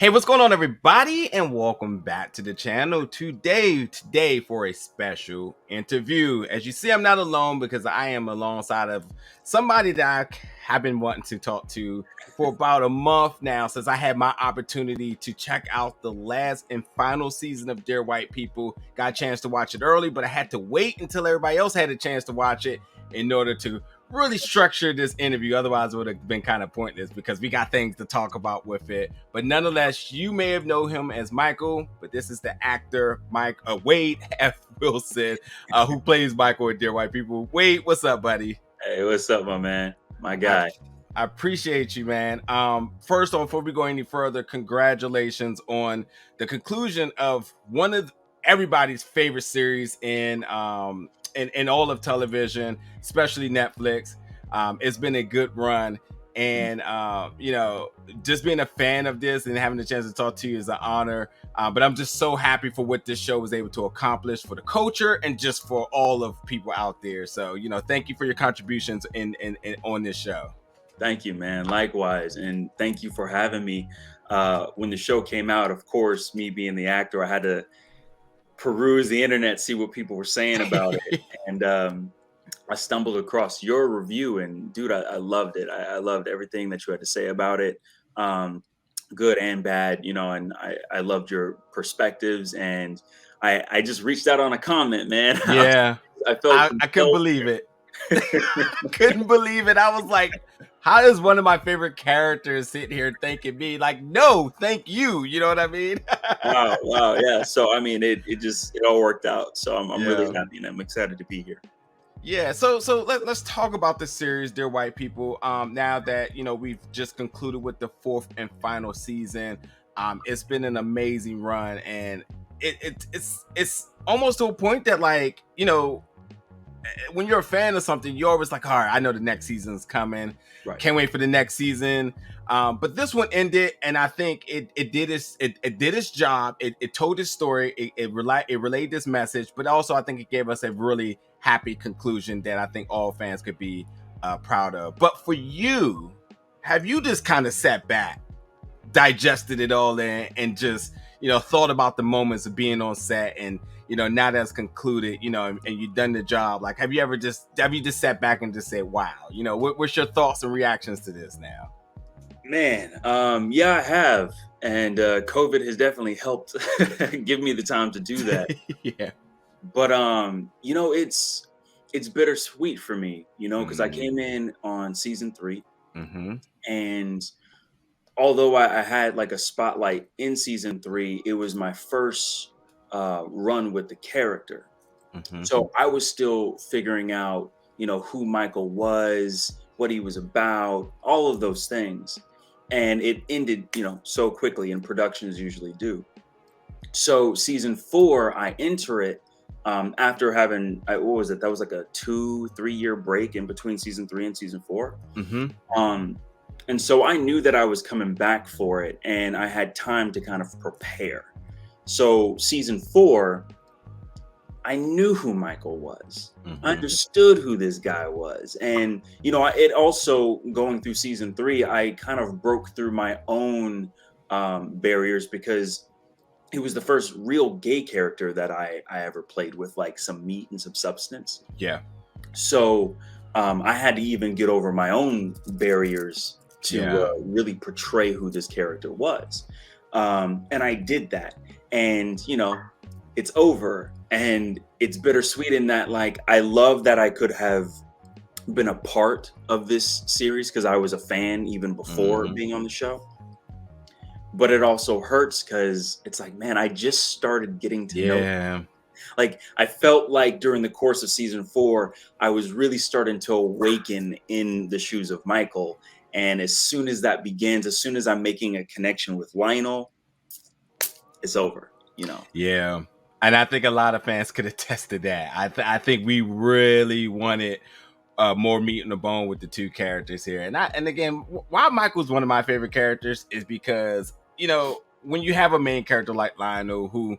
Hey, what's going on, everybody? And welcome back to the channel today for a special interview. As you see, I'm not alone because I am alongside of somebody that I have been wanting to talk to for about a month now, since I had my opportunity to check out the last and final season of Dear White People. Got a chance to watch it early, but I had to wait until everybody else had a chance to watch it in order to really structure this interview. Otherwise it would have been kind of pointless because we got things to talk about with it. But nonetheless, you may have known him as Michael, but this is the actor Wade F. Wilson, who plays Michael in Dear White People. Wade, what's up, buddy? Hey, what's up, my man? My guy. I appreciate you, man. First off, before we go any further, congratulations on the conclusion of one of everybody's favorite series in all of television, especially Netflix. It's been a good run, and just being a fan of this and having the chance to talk to you is an honor. But I'm just so happy for what this show was able to accomplish for the culture and just for all of people out there. So, thank you for your contributions in on this show. Thank you, man. Likewise, and thank you for having me. When the show came out, of course, me being the actor, I had to peruse the internet, see what people were saying about it, and I stumbled across your review, and dude, I loved it. I loved everything that you had to say about it, good and bad, and I loved your perspectives, and I just reached out on a comment, man. Yeah, I felt I couldn't believe it. Couldn't believe it. I was like, how does one of my favorite characters sit here thanking me? Like, no, thank you. You know what I mean? Wow, yeah. So I mean, it all worked out. So I'm really happy, and I'm excited to be here. Yeah, so let's talk about the series, Dear White People. Now that we've just concluded with the fourth and final season, it's been an amazing run, and it's almost to a point that, like, when you're a fan of something, you're always like, all right, I know the next season's coming. Right. Can't wait for the next season. But this one ended, and I think it did its job. It told its story. It relayed this message, but also I think it gave us a really happy conclusion that I think all fans could be proud of. But for you, have you just kind of sat back, digested it all and just thought about the moments of being on set, and now that's concluded, and you've done the job? Like, have you just sat back and just said, wow, what's your thoughts and reactions to this now? Man, yeah, I have, and COVID has definitely helped give me the time to do that. Yeah, but it's bittersweet for me, because I came in on season 3, and although I had like a spotlight in season 3, it was my first run with the character. So I was still figuring out, who Michael was, what he was about, all of those things. And it ended, so quickly, and productions usually do. So season 4, I enter it after having, what was it? That was like a 2-3 year break in between season 3 and season 4. And so I knew that I was coming back for it, and I had time to kind of prepare. So season 4, I knew who Michael was. I understood who this guy was. And, it also, going through season 3, I kind of broke through my own barriers, because it was the first real gay character that I ever played with, like, some meat and some substance. Yeah. So I had to even get over my own barriers to really portray who this character was. And I did that. And, it's over, and it's bittersweet in that, like, I love that I could have been a part of this series because I was a fan even before being on the show. But it also hurts because it's like, man, I just started getting to know him. Like, I felt like during the course of season 4, I was really starting to awaken in the shoes of Michael. And as soon as that begins, as soon as I'm making a connection with Lionel, it's over, Yeah. And I think a lot of fans could attest to that. I think we really wanted more meat on the bone with the two characters here. And again, why Michael's one of my favorite characters is because, when you have a main character like Lionel, who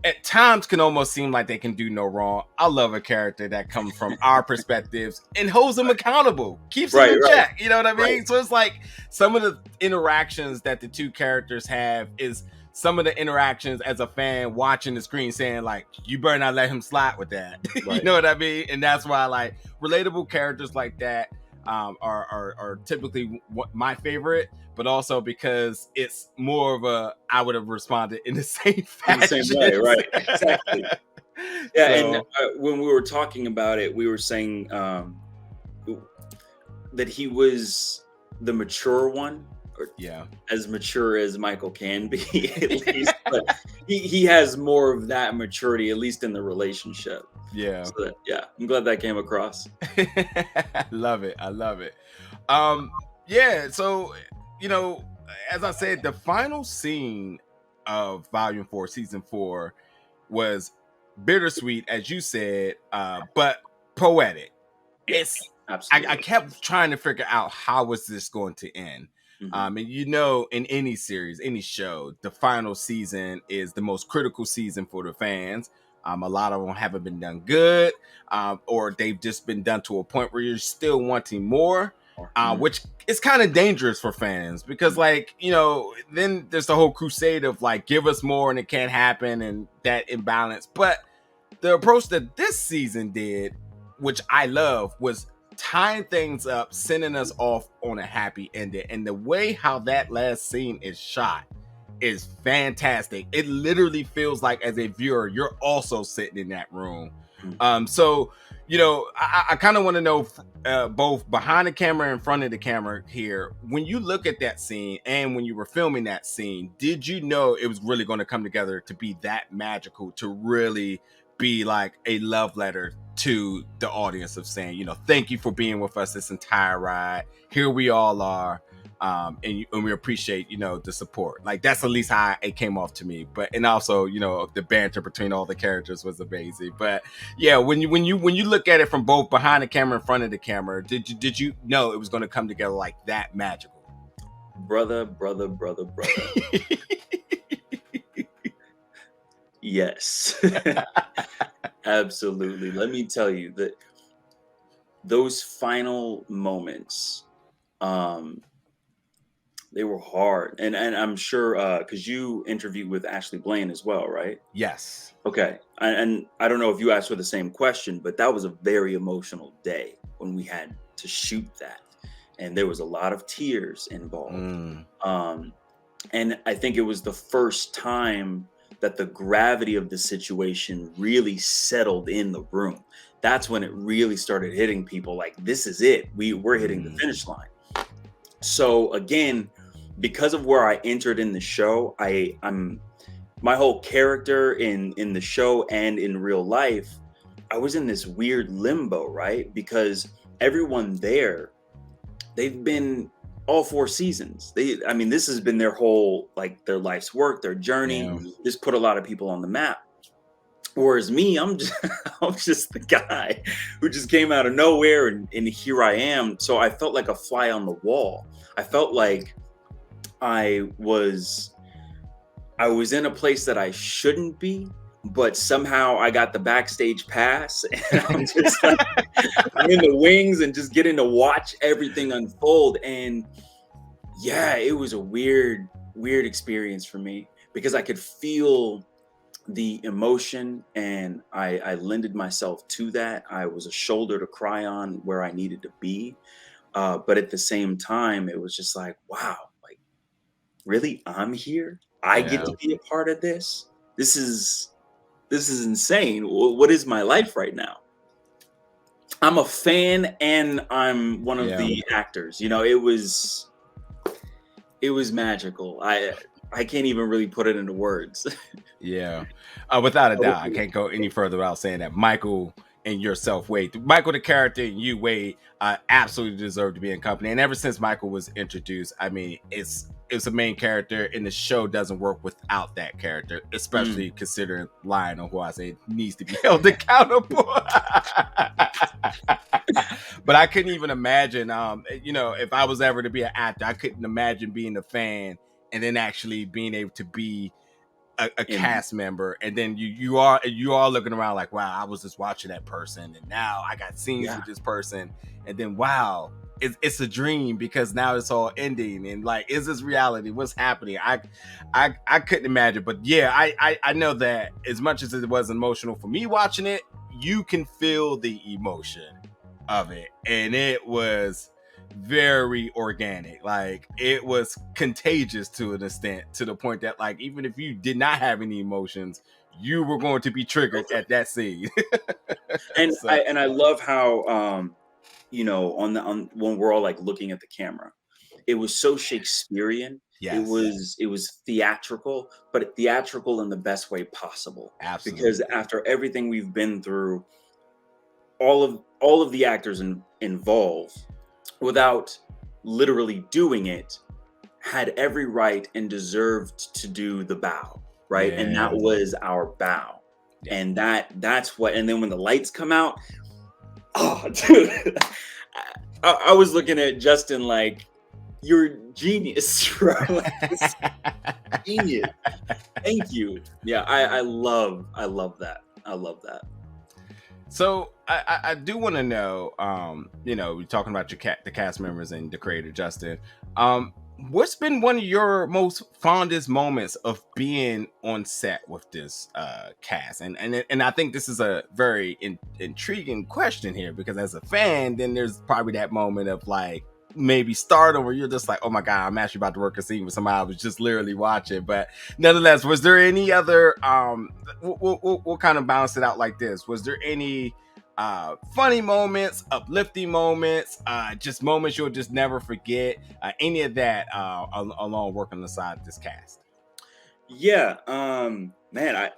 at times can almost seem like they can do no wrong. I love a character that comes from our perspectives and holds them accountable, keeps them in check. You know what I mean? So it's like some of the interactions that the two characters have is some of the interactions as a fan watching the screen saying like, you better not let him slide with that. You know what I mean? And that's why like relatable characters like that are typically my favorite, but also because it's more of a I would have responded in the same fashion. In the same way, right? Exactly. Yeah, so, and when we were talking about it, we were saying that he was the mature one, or as mature as Michael can be, at least. But he has more of that maturity, at least in the relationship. Yeah. So I'm glad that came across. I love it. Yeah, so you know, as I said, the final scene of Volume 4, Season 4 was bittersweet, as you said, but poetic. It's absolutely. I kept trying to figure out how was this going to end. And you know, in any series, any show, the final season is the most critical season for the fans. A lot of them haven't been done good, or they've just been done to a point where you're still wanting more, which is kind of dangerous for fans because, like, you know, then there's the whole crusade of like, give us more and it can't happen and that imbalance. But the approach that this season did, which I love, was tying things up, sending us off on a happy ending. And the way how that last scene is shot is fantastic. It literally feels like as a viewer, you're also sitting in that room. So, you know, I kind of want to know both behind the camera and in front of the camera here, when you look at that scene and when you were filming that scene, did you know it was really going to come together to be that magical, to really be like a love letter to the audience of saying, you know, thank you for being with us this entire ride. Here we all are. And we appreciate, you know, the support. Like that's at least how it came off to me. But and also, you know, the banter between all the characters was amazing. But yeah, when you look at it from both behind the camera and in front of the camera, did you know it was going to come together like that magical? Brother. Yes. Absolutely. Let me tell you that those final moments, they were hard. And I'm sure because you interviewed with Ashley Blaine as well, right? Yes. Okay. And I don't know if you asked her the same question, but that was a very emotional day when we had to shoot that. And there was a lot of tears involved. And I think it was the first time that the gravity of the situation really settled in the room. That's when it really started hitting people like, this is it. We're hitting the finish line. So again, because of where I entered in the show, I'm my whole character in the show and in real life, I was in this weird limbo, right? Because everyone there, they've been all 4 seasons. I mean, this has been their whole, like their life's work, their journey. Yeah. This put a lot of people on the map. Whereas me, I'm just the guy who just came out of nowhere and here I am. So I felt like a fly on the wall. I felt like I was in a place that I shouldn't be, but somehow I got the backstage pass and I'm just like, I'm in the wings and just getting to watch everything unfold. And yeah, it was a weird experience for me because I could feel the emotion and I lended myself to that. I was a shoulder to cry on where I needed to be. But at the same time, it was just like, wow, like really, I'm here. I get to be a part of this. This is insane. What is my life right now? I'm a fan and I'm one of the actors. You know, it was magical. I can't even really put it into words. Yeah. Without a doubt, I can't go any further without saying that Michael and yourself, Wade. Michael, the character, and you, Wade, absolutely deserve to be in company. And ever since Michael was introduced, I mean, it's a main character, and the show doesn't work without that character, especially considering Lionel, who I say needs to be held accountable. But I couldn't even imagine, you know, if I was ever to be an actor, I couldn't imagine being a fan and then actually being able to be a cast member, and then you are looking around like, wow, I was just watching that person, and now I got scenes with this person, and then wow, it's a dream because now it's all ending, and like, is this reality? What's happening? I couldn't imagine, but yeah, I know that as much as it was emotional for me watching it, you can feel the emotion of it, and it was very organic. Like, it was contagious to an extent, to the point that like, even if you did not have any emotions, you were going to be triggered at that scene. And So, I love how you know, on when we're all like looking at the camera, it was so Shakespearean. yes, It was theatrical, but theatrical in the best way possible. Because absolutely. after everything we've been through, all of the actors involved, without literally doing it, had every right and deserved to do the bow, right? And that Yeah, was our bow. yeah. And that's what, and then when the lights come out, oh dude, I was looking at Justin like, you're genius, bro. Like, this is genius. Thank you. Yeah, I love that. I love that. So I do want to know, you know, we're talking about the cast members and the creator Justin. What's been one of your most fondest moments of being on set with this cast? And I think this is a very intriguing question here, because as a fan, then there's probably that moment of like, maybe stardom where you're just like, oh my god, I'm actually about to work a scene with somebody I was just literally watching. But nonetheless, was there any other we'll kind of balance it out like this. Was there any funny moments, uplifting moments, just moments you'll just never forget, any of that along working alongside this cast? Yeah, man, I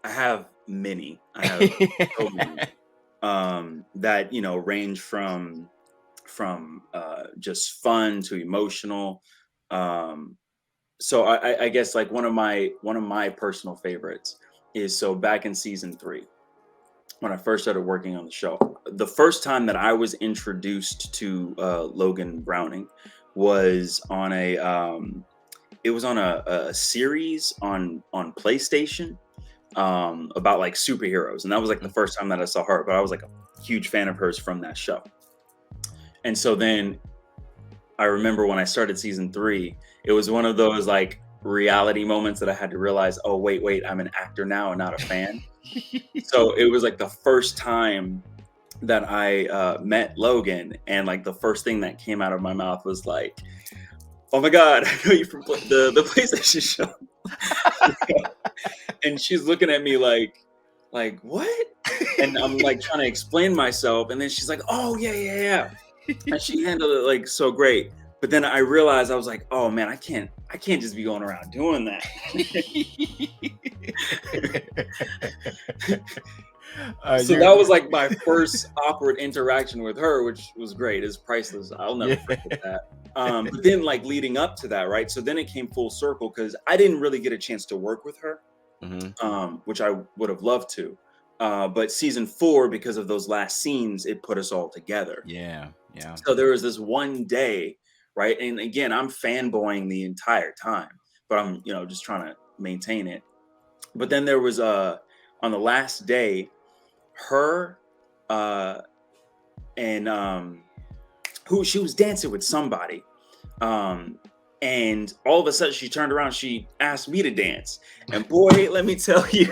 have many. I have so many. That, you know, range from just fun to emotional. Um, so I guess like one of my personal favorites is, so back in season 3, when I first started working on the show, the first time that I was introduced to Logan Browning was on a series on PlayStation, about like superheroes, and that was like the first time that I saw her. But I was like a huge fan of hers from that show. And so then I remember when I started season 3, it was one of those like reality moments that I had to realize, oh wait, I'm an actor now and not a fan. So it was like the first time that I met Logan, and like the first thing that came out of my mouth was like, "Oh my god, I know you from the PlayStation show." And she's looking at me like what? And I'm like trying to explain myself, and then she's like, "Oh yeah." And she handled it like so great. But then I realized, I was like, "Oh man, I can't just be going around doing that." So that was like my first awkward interaction with her, which was great. It's priceless. I'll never forget that. But then like leading up to that, right? So then it came full circle, because I didn't really get a chance to work with her, which I would have loved to. But season 4, because of those last scenes, it put us all together. Yeah. So there was this one day, right? And again, I'm fanboying the entire time, but I'm, you know, just trying to maintain it. But then there was on the last day, her and who she was dancing with somebody. And all of a sudden she turned around, she asked me to dance. And boy, let me tell you,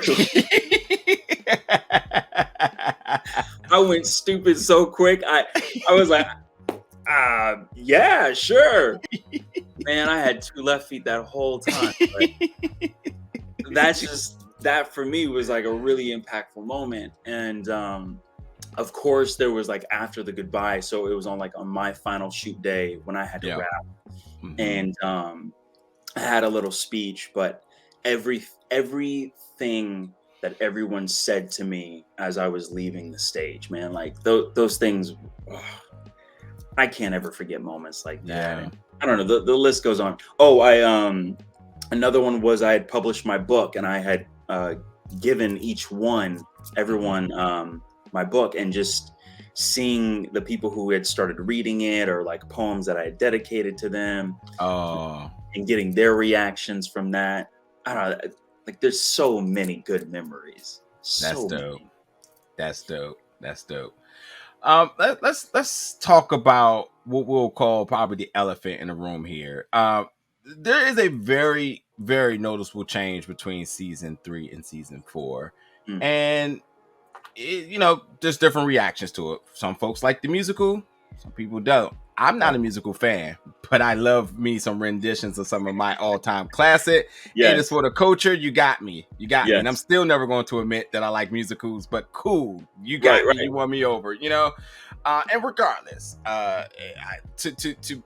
I went stupid so quick. I was like, yeah, sure. Man, I had 2 left feet that whole time. That for me was like a really impactful moment. And of course there was like after the goodbye, so it was on my final shoot day when I had to wrap. And I had a little speech, but everything that everyone said to me as I was leaving the stage, man, like those things, I can't ever forget moments like that. And I don't know, the list goes on. Oh, another one was I had published my book, and I had given everyone my book, and just seeing the people who had started reading it, or like poems that I had dedicated to them, and getting their reactions from that. I don't know, Like there's so many good memories. That's So dope. many. That's dope. That's dope. Let's talk about what we'll call probably the elephant in the room here. There is a very, very noticeable change between season 3 and season 4, Mm. and there's different reactions to it. Some folks like the musical, some people don't. I'm not a musical fan, but I love me some renditions of some of my all-time classic. It is Yes. for the culture. You got me. You got me. And I'm Yes. still never going to admit that I like musicals, but cool. You Right, got me. right. You won me over, And regardless, to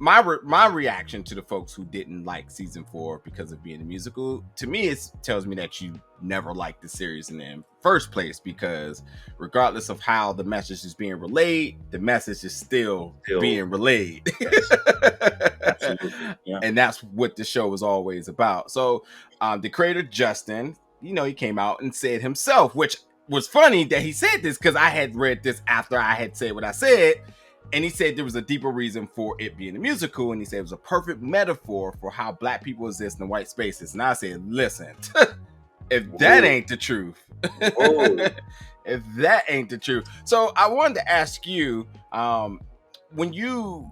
my reaction to the folks who didn't like season 4 because of being a musical, to me, it tells me that you never liked the series in the first place, because regardless of how the message is being relayed, the message is still being relayed. Yes. Absolutely. Yeah. And that's what the show was always about. So the creator, Justin, he came out and said himself, which was funny that he said this, because I had read this after I had said what I said. And he said there was a deeper reason for it being a musical. And he said it was a perfect metaphor for how Black people exist in white spaces. And I said, listen, if that ain't the truth, if that ain't the truth. So I wanted to ask you, when you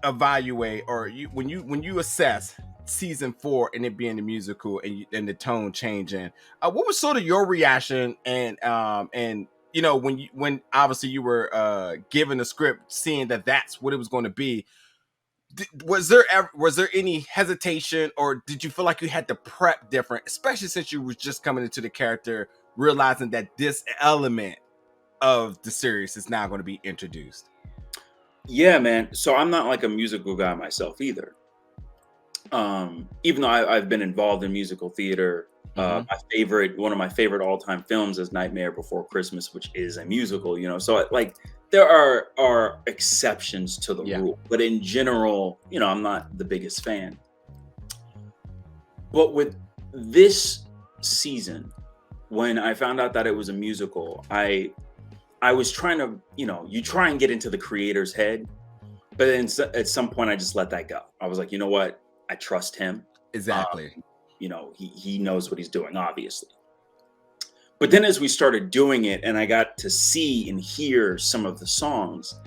evaluate, or when you assess season 4 and it being the musical, and the tone changing, what was sort of your reaction? And when obviously you were given the script, seeing that that's what it was going to be, was there any hesitation, or did you feel like you had to prep different, especially since you was just coming into the character, realizing that this element of the series is now going to be introduced? Yeah, man. So I'm not like a musical guy myself either. Even though I've been involved in musical theater, one of my favorite all-time films is Nightmare Before Christmas, which is a musical. So like there are exceptions to the rule, but in general, I'm not the biggest fan. But with this season, when I found out that it was a musical, I was trying to, you try and get into the creator's head, but then at some point I just let that go. I was like, you know what? I trust him. Exactly. He knows what he's doing, obviously. But then as we started doing it and I got to see and hear some of the songs,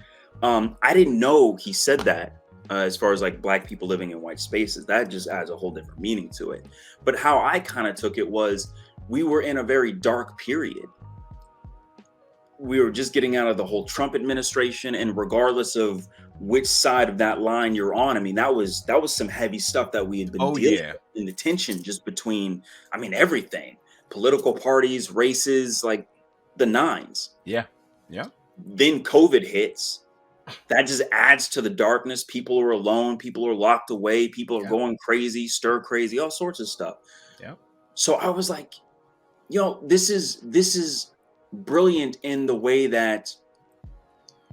I didn't know he said that as far as like Black people living in white spaces. That just adds a whole different meaning to it. But how I kind of took it was, we were in a very dark period. We were just getting out of the whole Trump administration, and regardless of which side of that line you're on, I mean, that was some heavy stuff that we had been dealing with, in the tension just between, everything, political parties, races, like the nines. Yeah. Then COVID hits. That just adds to the darkness. People are alone. People are locked away. People are going crazy, stir crazy, all sorts of stuff. Yeah. So I was like, this is brilliant in the way that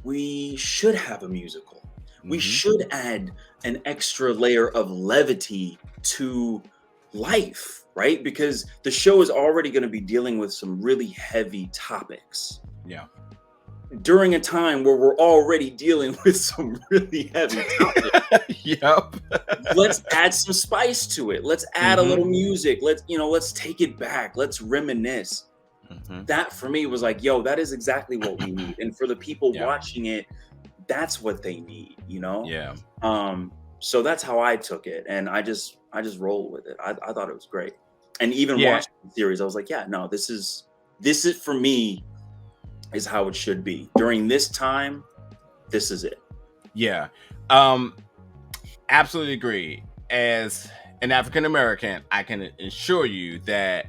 we should have a musical. We should add an extra layer of levity to life, right? Because the show is already going to be dealing with some really heavy topics. Yeah. During a time where we're already dealing with some really heavy topics. Yep. Let's add some spice to it. Let's add a little music. Let's take it back. Let's reminisce. That for me was like, that is exactly what we need. And for the people watching it, that's what they need, Yeah. So that's how I took it. And I just rolled with it. I thought it was great. And even watching the series, I was like, no, this is for me, is how it should be. During this time, this is it. Yeah. Absolutely agree. As an African American, I can assure you that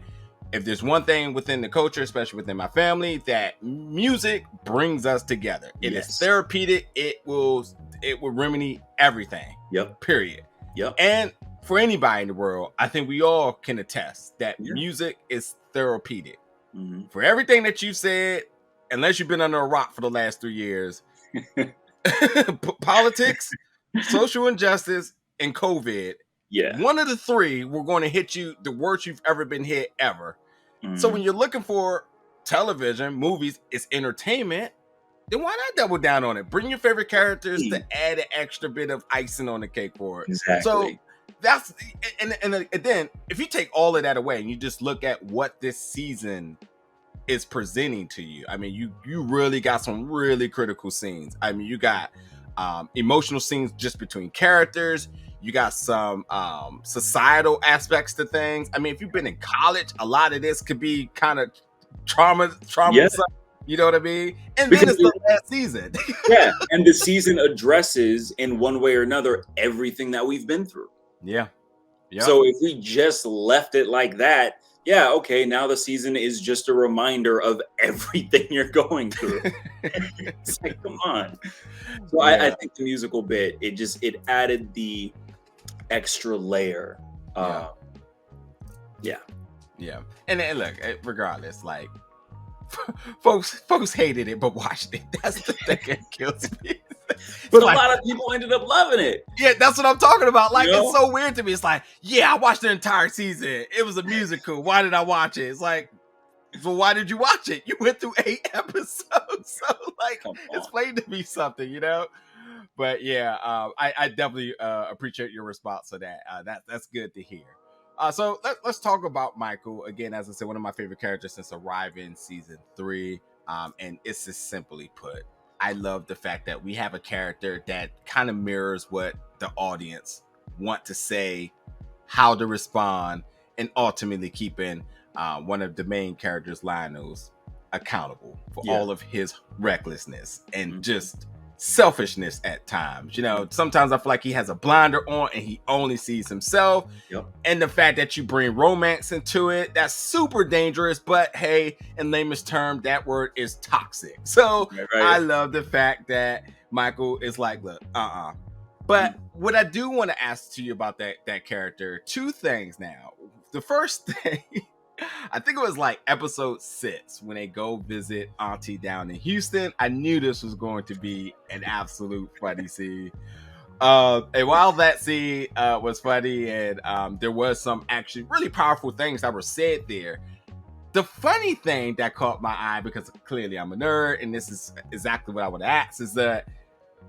if there's one thing within the culture, especially within my family, that music brings us together. It is therapeutic. It will remedy everything. Yep. Period. Yep. And for anybody in the world, I think we all can attest that music is therapeutic. For everything that you said, unless you've been under a rock for the last 3 years, politics, social injustice, and COVID, one of the three were going to hit you the worst you've ever been hit ever. So when you're looking for television, movies, it's entertainment, then why not double down on it? Bring your favorite characters to add an extra bit of icing on the cake for it. Exactly. So that's and then if you take all of that away and you just look at what this season is presenting to you, I mean, you really got some really critical scenes. I mean, you got emotional scenes just between characters. You got some societal aspects to things. I mean, if you've been in college, a lot of this could be kind of trauma. Yeah. You know what I mean? And because then it's the last season. Yeah, and the season addresses in one way or another everything that we've been through. Yeah. Yep. So if we just left it like that, yeah, okay, now the season is just a reminder of everything you're going through. It's like, come on. So yeah. I think the musical bit, it added the extra layer. Yeah. And look, regardless, like folks hated it but watched it. That's the thing that kills me. But like, a lot of people ended up loving it. Yeah, that's what I'm talking about. Like, it's so weird to me. It's like, yeah, I watched the entire season. It was a musical. Why did I watch it? It's like, well, why did you watch it? You went through 8 episodes. So, like, explain to me something, you know? But yeah, I definitely appreciate your response to that. That's good to hear. So let's talk about Michael. Again, as I said, one of my favorite characters since arriving season 3. And it's just simply put, I love the fact that we have a character that kind of mirrors what the audience want to say, how to respond, and ultimately keeping one of the main characters, Lionel's, accountable for all of his recklessness and just selfishness at times. You know, sometimes I feel like he has a blinder on and he only sees himself. And the fact that you bring romance into it, that's super dangerous. But hey, in layman's term, that word is toxic. So I love the fact that Michael is like, look, But what I do want to ask to you about that character, 2 things now. The first thing, I think it was like episode 6 when they go visit Auntie down in Houston. I knew this was going to be an absolute funny scene. And while that scene was funny and there was some actually really powerful things that were said there, the funny thing that caught my eye, because clearly I'm a nerd and this is exactly what I would ask, is that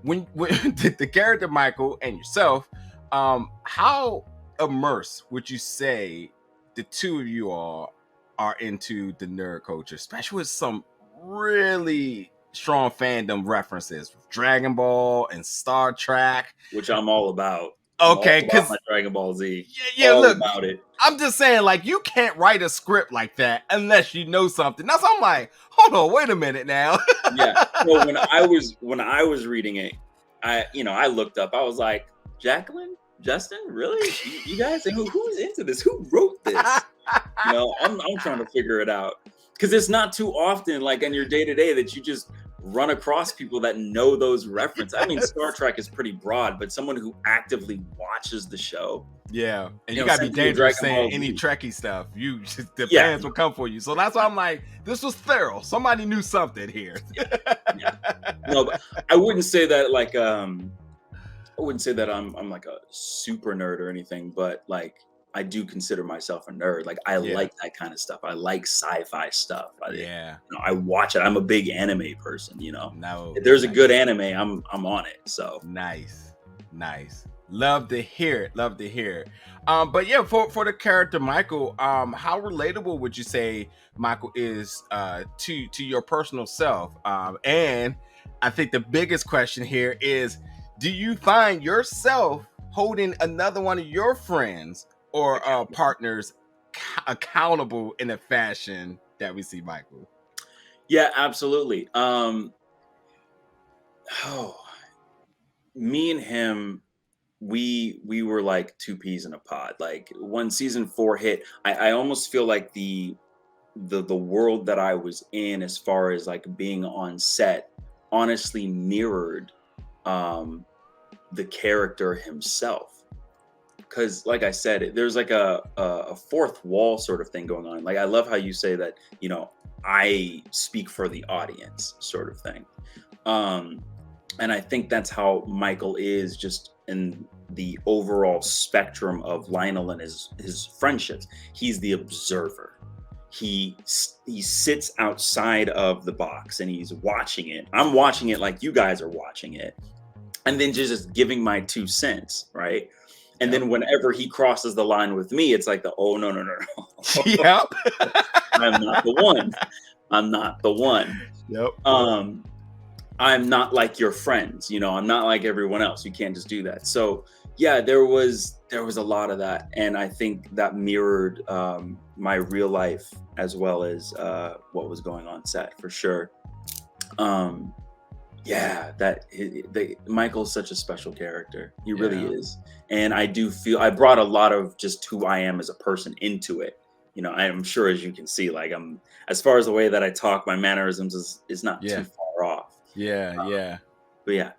when the character Michael and yourself, how immersed would you say the 2 of you are into the nerd culture, especially with some really strong fandom references with Dragon Ball and Star Trek, which I'm all about. Okay, because Dragon Ball Z. Yeah, look, about it. I'm just saying, like, you can't write a script like that unless you know something. That's I'm like, hold on, wait a minute now. Yeah. So when I was reading it, I looked up. I was like, Jacqueline, Justin, really? You guys? Who's into this? Who wrote this? I'm trying to figure it out, because it's not too often, like in your day to day, that you just run across people that know those references. I mean, Star Trek is pretty broad, but someone who actively watches the show. Yeah, and you gotta be dangerous saying any Trekkie stuff. The fans will come for you. So that's why I'm like, this was thorough. Somebody knew something here. No, but I wouldn't say that like I'm like a super nerd or anything, but like I do consider myself a nerd. Like I like that kind of stuff. I like sci-fi stuff. I watch it. I'm a big anime person. If there's a good anime, I'm on it. So nice. Love to hear it. But yeah, for the character Michael, how relatable would you say Michael is to your personal self? And I think the biggest question here is, do you find yourself holding another one of your friends or partners accountable in a fashion that we see Michael? Yeah, absolutely. Me and him, we were like 2 peas in a pod. Like when season 4 hit, I almost feel like the world that I was in, as far as like being on set, honestly mirrored the character himself. Because like I said, there's like a fourth wall sort of thing going on. Like I love how you say that, I speak for the audience sort of thing. And I think that's how Michael is, just in the overall spectrum of Lionel and his friendships. He's the observer. He sits outside of the box and he's watching it. I'm watching it like you guys are watching it, and then just giving my 2 cents, right? And then whenever he crosses the line with me, it's like oh, no. Yep. I'm not the one. I'm not the one. Yep. I'm not like your friends, I'm not like everyone else. You can't just do that. So yeah, there was a lot of that. And I think that mirrored my real life as well as what was going on set, for sure. Yeah, Michael's such a special character. He really is. And I do feel I brought a lot of just who I am as a person into it. I'm sure, as you can see, like, as far as the way that I talk, my mannerisms is not too far off. But yeah,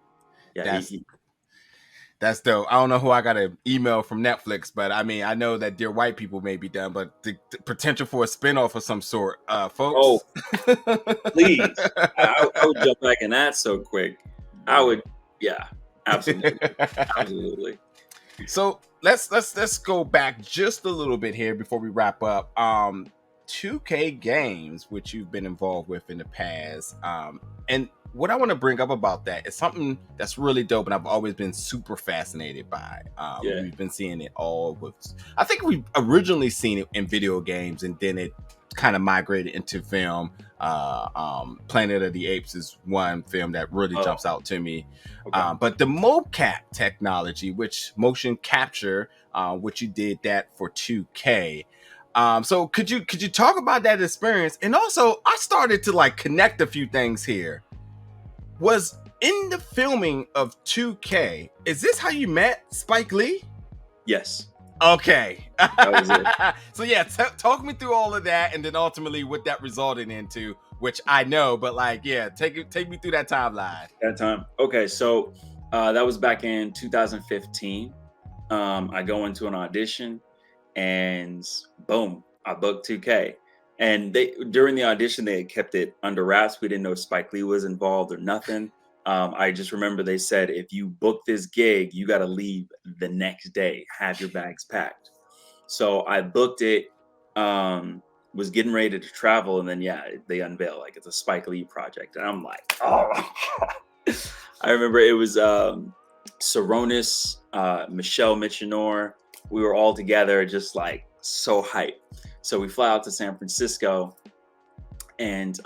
that's dope. I don't know who I got an email from Netflix, but I mean, I know that Dear White People may be done, but the potential for a spinoff of some sort, folks. Oh, please! I would jump back in that so quick. I would, yeah, absolutely. So let's go back just a little bit here before we wrap up. 2K games, which you've been involved with in the past, and what I want to bring up about that is something that's really dope, and I've always been super fascinated by. We've been seeing it all with. I think we've originally seen it in video games, and then it kind of migrated into film. Planet of the Apes is one film that really jumps out to me. Okay. But the mocap technology, which motion capture, which you did that for 2K. So could you talk about that experience? And also, I started to like connect a few things here. Was in the filming of 2K, is this how you met Spike Lee? Yes. Okay. That was it. So yeah, talk me through all of that, and then ultimately what that resulted into, which I know, but like, yeah, take me through that timeline. Okay, so that was back in 2015. I go into an audition, and boom, I booked 2K. And during the audition, they had kept it under wraps. We didn't know Spike Lee was involved or nothing. I just remember they said, if you book this gig, you got to leave the next day, have your bags packed. So I booked it, was getting ready to travel. And then, they unveil like it's a Spike Lee project. And I'm like, oh, I remember it was Saronis, Michelle Michinor. We were all together, just like so hyped. So we fly out to San Francisco, and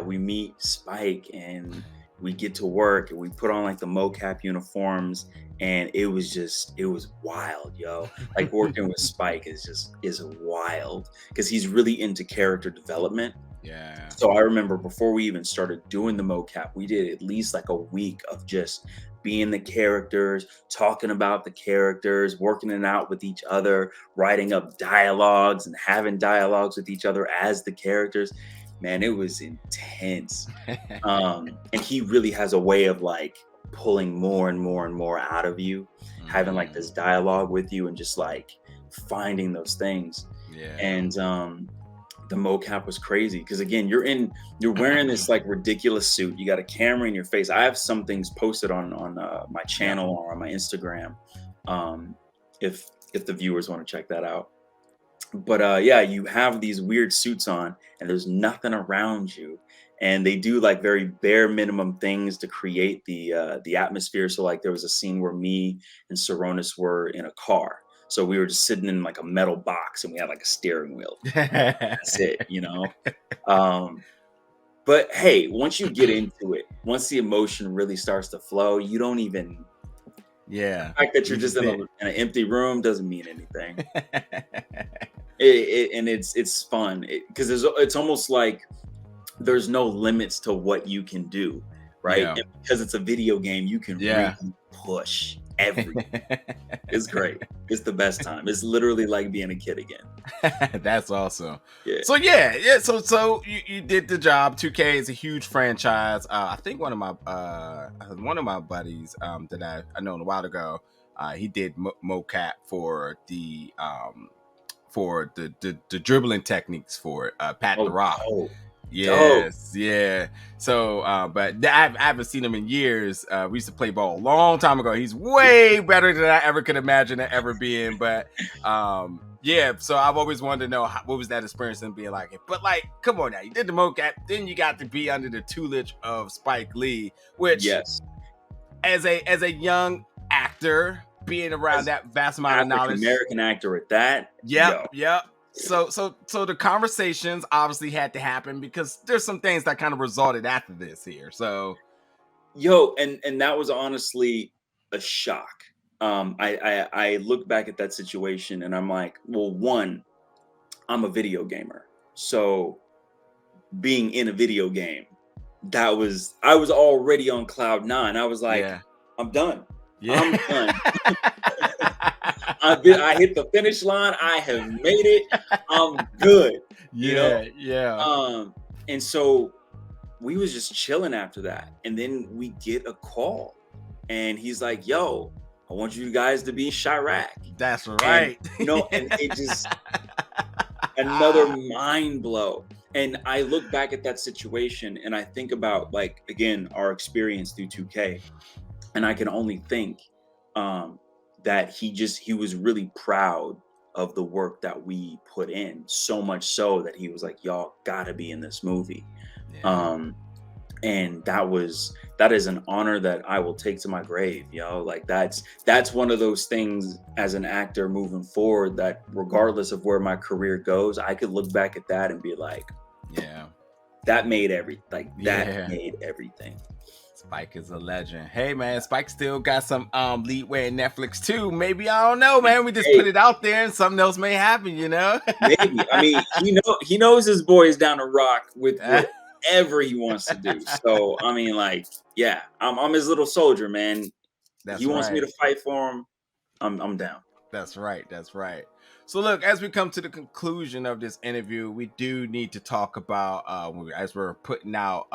we meet Spike, and we get to work, and we put on like the mocap uniforms, and it was wild, yo. Like working with Spike is wild because he's really into character development. Yeah. So I remember before we even started doing the mocap, we did at least like a week of just being the characters, talking about the characters, working it out with each other, writing up dialogues and having dialogues with each other as the characters. Man, it was intense. And he really has a way of like pulling more and more and more out of you, having like this dialogue with you and just like finding those things. Yeah. And the mocap was crazy because again, you're wearing this like ridiculous suit. You got a camera in your face. I have some things posted on my channel or on my Instagram, if the viewers want to check that out. But you have these weird suits on, and there's nothing around you, and they do like very bare minimum things to create the atmosphere. So like there was a scene where me and Saronis were in a car. So we were just sitting in like a metal box, and we had like a steering wheel. That's it, But hey, once you get into it, once the emotion really starts to flow, you don't even. Yeah. The fact that you're just in an empty room doesn't mean anything. It's fun because it's almost like there's no limits to what you can do, right? Yeah. And because it's a video game, you can really push everything. It's great. It's the best time. It's literally like being a kid again. That's awesome. Yeah. So So you did the job. 2K is a huge franchise. I think one of my buddies that I known a while ago, he did mocap for the dribbling techniques for Pat the Rock. Oh. Yes, yeah. So, but I haven't seen him in years. We used to play ball a long time ago. He's way better than I ever could imagine it ever being. But, so I've always wanted to know what was that experience and being like. But like, come on now, you did the mocap, then you got to be under the tutelage of Spike Lee, which, as a young actor, being around As that vast amount of African knowledge. American actor at that, Yep, yo, yep. So the conversations obviously had to happen because there's some things that kind of resulted after this here. So and that was honestly a shock. I look back at that situation and I'm like, well, one, I'm a video gamer, so being in a video game, I was already on cloud nine. I was like, yeah, I'm done. yeah, I'm done. I hit the finish line. I have made it. I'm good. You know? yeah. And so we was just chilling after that. And then we get a call. And he's like, yo, I want you guys to be in Chirac. That's And right. and it just another mind blow. And I look back at that situation and I think about, like, again, our experience through 2K. And I can only think that he was really proud of the work that we put in, so much so that he was like, y'all gotta be in this movie. Yeah. And that is an honor that I will take to my grave, like that's one of those things as an actor moving forward, that regardless of where my career goes, I could look back at that and be like, Yeah. that made everything. Spike is a legend. Hey man, Spike still got some leadway in Netflix too. Maybe, I don't know, man. We just put it out there and something else may happen, Maybe. I mean, he knows his boy is down to rock with whatever he wants to do. So I mean, like, yeah, I'm his little soldier, man. He wants me to fight for him. I'm down. That's right. So look, as we come to the conclusion of this interview, we do need to talk about as we're putting out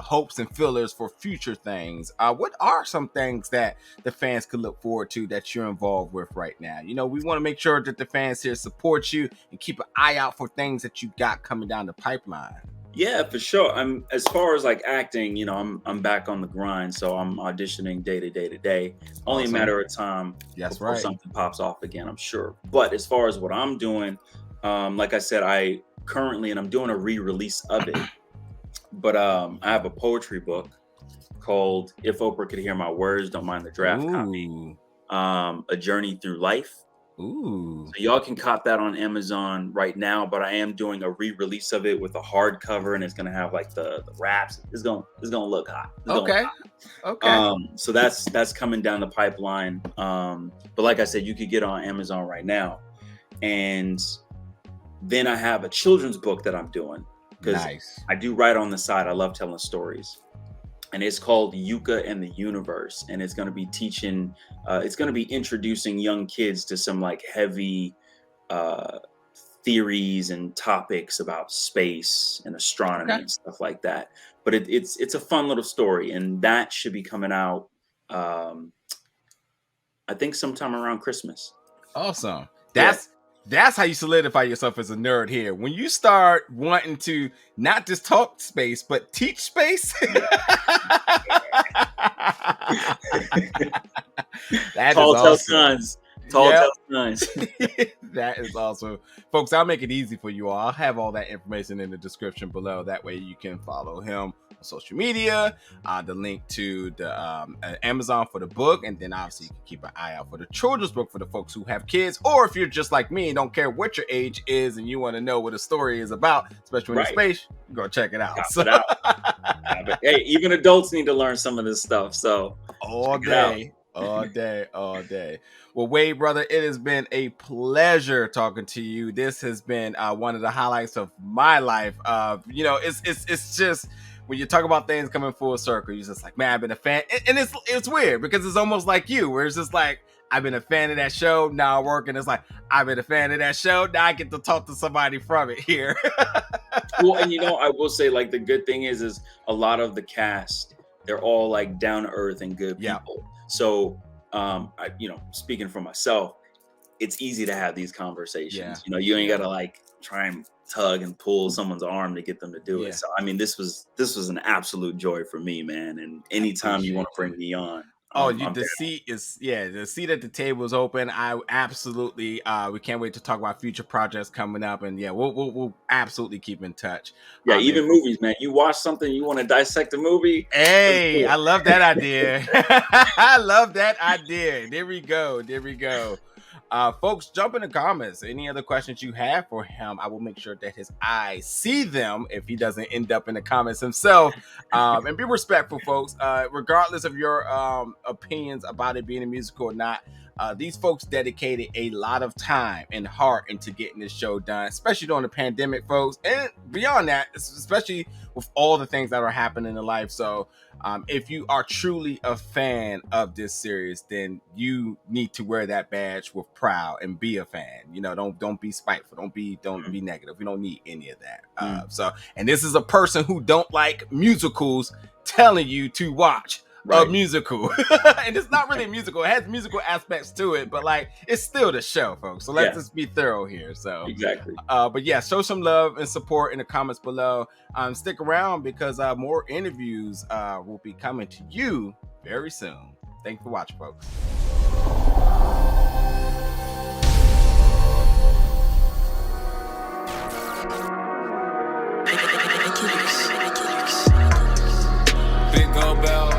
hopes and fillers for future things. What are some things that the fans could look forward to that you're involved with right now? We want to make sure that the fans here support you and keep an eye out for things that you got coming down the pipeline. Yeah, for sure. I'm as far as like acting, I'm back on the grind, so I'm auditioning day to day. Only a matter of time before something pops off again, I'm sure. But as far as what I'm doing, like I said, I'm doing a re-release of it. But I have a poetry book called "If Oprah Could Hear My Words, Don't Mind the Draft Copy." A Journey Through Life. Ooh. So y'all can cop that on Amazon right now, but I am doing a re-release of it with a hardcover, and it's gonna have like the wraps. It's gonna look hot. Okay. So that's coming down the pipeline. But like I said, you could get on Amazon right now. And then I have a children's book that I'm doing, because I do write on the side. I love telling stories. And it's called Yuka and the Universe. And it's going to be introducing young kids to some like heavy theories and topics about space and astronomy and stuff like that. But it's a fun little story. And that should be coming out, I think sometime around Christmas. Awesome. That's how you solidify yourself as a nerd here. When you start wanting to not just talk space, but teach space. Tall sons. That is awesome. Folks, I'll make it easy for you all. I'll have all that information in the description below. That way you can follow him on social media, the link to the Amazon for the book, and then obviously you can keep an eye out for the children's book for the folks who have kids, or if you're just like me and don't care what your age is and you want to know what a story is about, especially when in space, go check it out. Hey, even adults need to learn some of this stuff. So all day. Well, Wade, brother, it has been a pleasure talking to you. This has been one of the highlights of my life. It's just when you talk about things coming full circle, you're just like, man, I've been a fan. And it's weird because it's almost like you, where it's just like, I've been a fan of that show. Now I work, and it's like, I've been a fan of that show. Now I get to talk to somebody from it here. Well, and I will say, like, the good thing is a lot of the cast, they're all like down to earth and good people. So, speaking for myself, it's easy to have these conversations. You ain't got to like try and tug and pull someone's arm to get them to do it. So, I mean, this was an absolute joy for me, man. And anytime you want to bring me on, Oh, I'm the down. seat is the seat at the table is open. I absolutely we can't wait to talk about future projects coming up, and we'll absolutely keep in touch. Yeah, And even movies, man. You watch something, you want to dissect a movie. Let's do hey, it. I love that idea. I love that idea. There we go. There we go. Folks, jump in the comments. Any other questions you have for him, I will make sure that his eyes see them if he doesn't end up in the comments himself. And be respectful, folks. Regardless of your opinions about it being a musical or not, these folks dedicated a lot of time and heart into getting this show done, especially during the pandemic, folks, and beyond that, especially with all the things that are happening in life. So if you are truly a fan of this series, then you need to wear that badge with proud and be a fan. Don't be spiteful, don't be negative. We don't need any of that. And this is a person who don't like musicals telling you to watch a musical. And it's not really a musical, it has musical aspects to it, but like it's still the show, folks. So let's just be thorough here. So exactly. But yeah, show some love and support in the comments below. Stick around because more interviews will be coming to you very soon. Thanks for watching, folks. Big old bell.